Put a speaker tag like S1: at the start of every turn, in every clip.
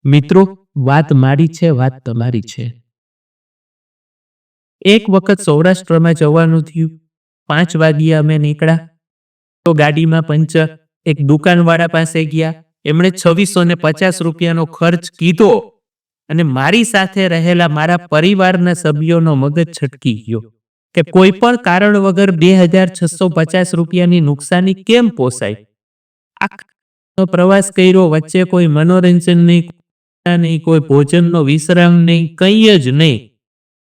S1: મિત્રો, વાત મારી છે, વાત તમારી છે. એક વખત સૌરાષ્ટ્રમાં જવાનું થયું. 5 વાગ્યે અમે નીકળ્યા તો ગાડીમાં પંચર. એક દુકાનવાળા પાસે ગયા. એમણે 2650 રૂપિયાનો ખર્ચ કીધો અને મારી સાથે રહેલા મારા પરિવારના સભ્યોનો મગજ છટકી ગયો કે કોઈ પણ કારણ વગર 2650 રૂપિયાની નુકસાની કેમ પોસાય. આખો પ્રવાસ કર્યો, વચ્ચે કોઈ મનોરંજન નહીં, કોઈ ભોજનનો વિશ્રામ નહીં, કંઈ જ નહીં.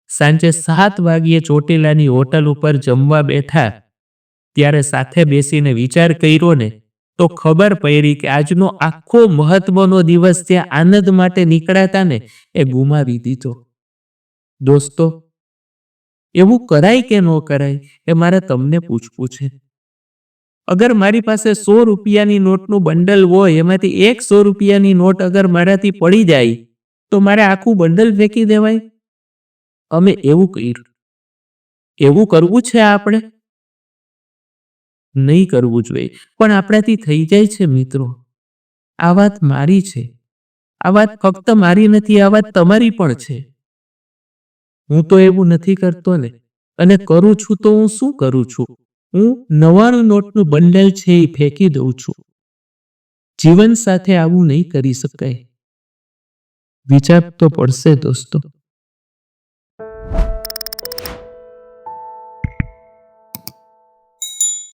S1: સાંજે 7 વાગ્યે ચોટીલાની હોટલ ઉપર જમવા બેઠા ત્યારે સાથે બેસીને વિચાર કર્યો ને તો ખબર પડી કે આજનો આખો મહત્વનો દિવસ ત્યાં આનંદ માટે નીકળ્યા ને એ ગુમાવી દીધો. દોસ્તો, એવું કરાય કે ન કરાય એ મારે તમને પૂછવું છે. અગર મારી પાસે 100 રૂપિયાની નોટનું બંડલ હોય, એમાંથી 100 રૂપિયાની નોટ અગર મારાથી પડી જાય તો મારે આખું બંડલ ફેંકી દેવાય? અમે એવું કર્યું. એવું કરવું છે આપણે? નહીં કરવું જોઈએ, પણ આપણાથી થઈ જાય છે. મિત્રો, આ વાત મારી છે. આ વાત ફક્ત મારી નથી, આ વાત તમારી પણ છે. હું તો એવું નથી કરતો ને, અને કરું છું તો હું શું કરું છું? હું 99 નોટનું બંડલ છે એ ફેંકી દઉં છું. જીવન સાથે આવું નહીં કરી શકાય. વિચાર તો પડશે દોસ્તો.